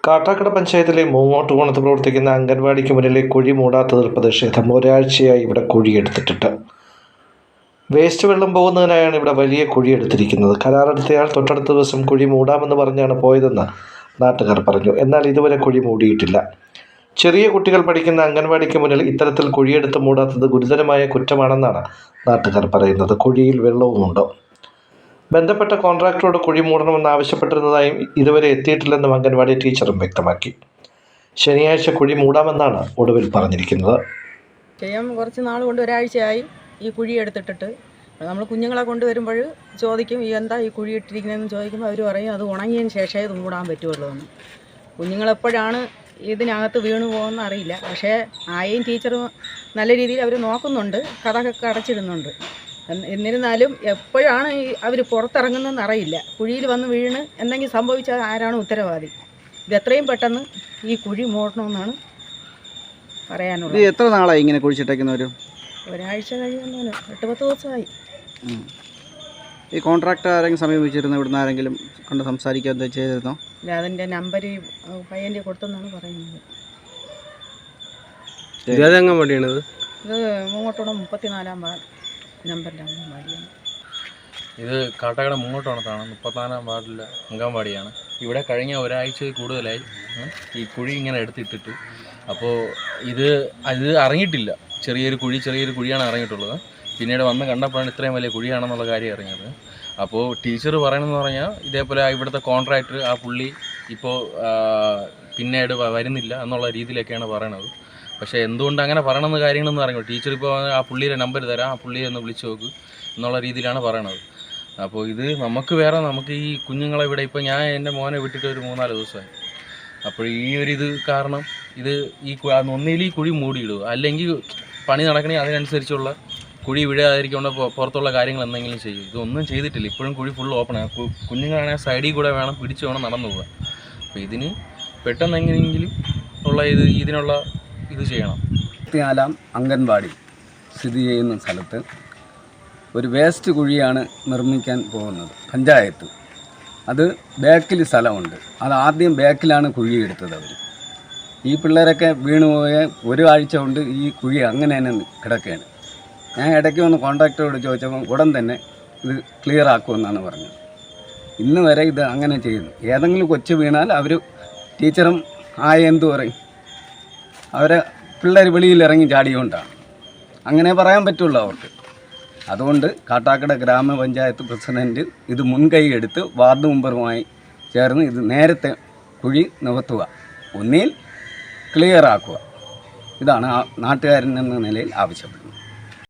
കാട്ടാക്കട പഞ്ചായത്തിലെ മൂങ്ങോട്ടുകോണത്ത് പ്രവർത്തിക്കുന്ന അംഗൻവാടിക്ക് മുന്നിലെ കുഴി മൂടാത്തതിൽ പ്രതിഷേധം. ഒരാഴ്ചയായി ഇവിടെ കുഴിയെടുത്തിട്ടുണ്ട്. വേസ്റ്റ് വെള്ളം പോകുന്നതിനായാണ് ഇവിടെ വലിയ കുഴിയെടുത്തിരിക്കുന്നത്. കരാറെടുത്തയാൾ തൊട്ടടുത്ത ദിവസം കുഴി മൂടാമെന്ന് പറഞ്ഞാണ് പോയതെന്ന് നാട്ടുകാർ പറഞ്ഞു. എന്നാൽ ഇതുവരെ കുഴി മൂടിയിട്ടില്ല. ചെറിയ കുട്ടികൾ പഠിക്കുന്ന അംഗൻവാടിക്ക് മുന്നിൽ ഇത്തരത്തിൽ കുഴിയെടുത്ത് മൂടാത്തത് ഗുരുതരമായ കുറ്റമാണെന്നാണ് നാട്ടുകാർ പറയുന്നത്. കുഴിയിൽ വെള്ളവുമുണ്ടോ? ബന്ധപ്പെട്ട കോൺട്രാക്ടറോട് കുഴി മൂടണമെന്ന് ആവശ്യപ്പെട്ടിരുന്നതായും ഇതുവരെ എത്തിയിട്ടില്ലെന്നും അംഗൻവാടി ടീച്ചറും വ്യക്തമാക്കി. ശനിയാഴ്ച കുഴി മൂടാമെന്നാണ് ഒടുവിൽ പറഞ്ഞിരിക്കുന്നത്. കുറച്ച് നാൾ കൊണ്ട് ഒരാഴ്ചയായി ഈ കുഴി എടുത്തിട്ടിട്ട് നമ്മൾ കുഞ്ഞുങ്ങളെ കൊണ്ടുവരുമ്പോൾ ചോദിക്കും എന്താ ഈ കുഴി ഇട്ടിരിക്കുന്നതെന്ന് ചോദിക്കുമ്പോൾ അവർ പറയും അത് ഉണങ്ങിയതിന് ശേഷമേ ഇത് മൂടാൻ പറ്റുള്ളൂ എന്ന്. കുഞ്ഞുങ്ങളെപ്പോഴാണ് ഇതിനകത്ത് വീണു പോകുമെന്ന് അറിയില്ല. പക്ഷേ ആയെയും ടീച്ചറും നല്ല രീതിയിൽ അവർ നോക്കുന്നുണ്ട്, കഥകൊക്കെ അടച്ചിടുന്നുണ്ട്. എന്നിരുന്നാലും എപ്പോഴാണ് അവർ പുറത്തിറങ്ങുന്നതെന്ന് അറിയില്ല. കുഴിയിൽ വന്ന് വീണ് എന്തെങ്കിലും സംഭവിച്ചാൽ ആരാണ് ഉത്തരവാദി? ഇത് എത്രയും പെട്ടെന്ന് ഈ കുഴി മൂടണമെന്നാണ് പറയാനുള്ളത്. എത്ര നാളായി ഇങ്ങനെ കുഴിച്ചിട്ടേക്കുന്നവർ? ഒരാഴ്ച കഴിയുന്നതിന് 8-10 ദിവസമായി. ഈ കോൺട്രാക്ടർ ആരെങ്കിലും സമീപിച്ചിരുന്നു? ഇവിടുന്ന് ആരെങ്കിലും കണ്ട് സംസാരിക്കുക എന്താ ചെയ്തിരുന്നോ? ഇല്ല, അതിൻ്റെ നമ്പർ പയ്യൻ്റെ കൊടുത്തെന്നാണ് പറയുന്നത്. ഇത് മൂങ്ങോട്ടോണം 34-ാം നമ്പറിൻ്റെ അംഗൻവാടിയാണ്. ഇത് കാട്ടാക്കട മൂങ്ങോട്ടോണത്താണ്, 34-ാം വാർഡിലെ അംഗൻവാടിയാണ്. ഇവിടെ കഴിഞ്ഞ ഒരാഴ്ചയിൽ കൂടുതലായി ഈ കുഴി ഇങ്ങനെ എടുത്തിട്ടിട്ട്. അപ്പോൾ ഇത് അറിഞ്ഞിട്ടില്ല. ചെറിയൊരു കുഴിയാണ് ഇറങ്ങിയിട്ടുള്ളത്. പിന്നീട് വന്ന് കണ്ടപ്പോഴാണ് ഇത്രയും വലിയ കുഴിയാണെന്നുള്ള കാര്യം അറിഞ്ഞത്. അപ്പോൾ ടീച്ചർ പറയണമെന്ന് പറഞ്ഞാൽ ഇതേപോലെ ഇവിടുത്തെ കോൺട്രാക്ടർ ആ പുള്ളി ഇപ്പോൾ പിന്നീട് വരുന്നില്ല എന്നുള്ള രീതിയിലൊക്കെയാണ് പറയണത്. പക്ഷേ എന്തുകൊണ്ട് അങ്ങനെ പറയണമെന്ന് കാര്യങ്ങളൊന്നും അറിയില്ല. ടീച്ചർ ഇപ്പോൾ ആ പുള്ളിയുടെ നമ്പർ തരാം, ആ പുള്ളിയെ ഒന്ന് വിളിച്ച് നോക്ക് എന്നുള്ള രീതിയിലാണ് പറയണത്. അപ്പോൾ ഇത് നമുക്ക് ഈ കുഞ്ഞുങ്ങളെ ഇവിടെ ഇപ്പോൾ ഞാൻ എൻ്റെ മോനെ വിട്ടിട്ട് ഒരു 3-4 ദിവസമായി. അപ്പോൾ ഈ ഇത് കാരണം ഒന്നിൽ ഈ കുഴി മൂടിയിടുക, അല്ലെങ്കിൽ പണി നടക്കണമെങ്കിൽ അതിനനുസരിച്ചുള്ള കുഴി വീഴാതിരിക്കേണ്ട പുറത്തുള്ള കാര്യങ്ങൾ എന്തെങ്കിലും ചെയ്യും. ഇതൊന്നും ചെയ്തിട്ടില്ല. ഇപ്പോഴും കുഴി ഫുൾ ഓപ്പണാണ്. കുഞ്ഞുങ്ങളാണെങ്കിൽ സൈഡിൽ കൂടെ പിടിച്ച് വേണം നടന്നു പോകാൻ. അപ്പോൾ ഇതിന് പെട്ടെന്ന് എങ്ങനെയെങ്കിലും ഉള്ള ഇതിനുള്ള ഇത് ചെയ്യണം. 34-ാം അംഗൻവാടി സ്ഥിതി ചെയ്യുന്ന സ്ഥലത്ത് ഒരു വേസ്റ്റ് കുഴിയാണ് നിർമ്മിക്കാൻ പോകുന്നത് പഞ്ചായത്ത്. അത് ബാക്കിൽ സ്ഥലമുണ്ട്. അത് ആദ്യം ബാക്കിലാണ് കുഴി എടുത്തത് അവർ. ഈ പിള്ളേരൊക്കെ വീണുപോയ ഒരാഴ്ച കൊണ്ട് ഈ കുഴി അങ്ങനെ തന്നെ കിടക്കുകയാണ്. ഞാൻ ഇടയ്ക്ക് വന്ന് കോൺട്രാക്ടറോട് ചോദിച്ചപ്പോൾ ഉടൻ തന്നെ ഇത് ക്ലിയർ ആക്കുമെന്നാണ് പറഞ്ഞത്. ഇന്ന് വരെ ഇത് അങ്ങനെ ചെയ്യുന്നു. ഏതെങ്കിലും കൊച്ചു വീണാൽ അവർ ടീച്ചറും എന്തു പറയും, അവരെ പിള്ളേർ വെളിയിൽ ഇറങ്ങി ചാടിയോണ്ടാണ്. അങ്ങനെ പറയാൻ പറ്റുള്ളൂ അവർക്ക്. അതുകൊണ്ട് കാട്ടാക്കട ഗ്രാമപഞ്ചായത്ത് പ്രസിഡൻറ്റ് ഇത് മുൻകൈ എടുത്ത് വാർഡ് മെമ്പറുമായി ചേർന്ന് ഇത് നേരത്തെ കുഴി നികത്തുക, ഒന്നിൽ ക്ലിയർ ആക്കുക. ഇതാണ് നാട്ടുകാരൻ എന്ന നിലയിൽ ആവശ്യപ്പെടുന്നത്.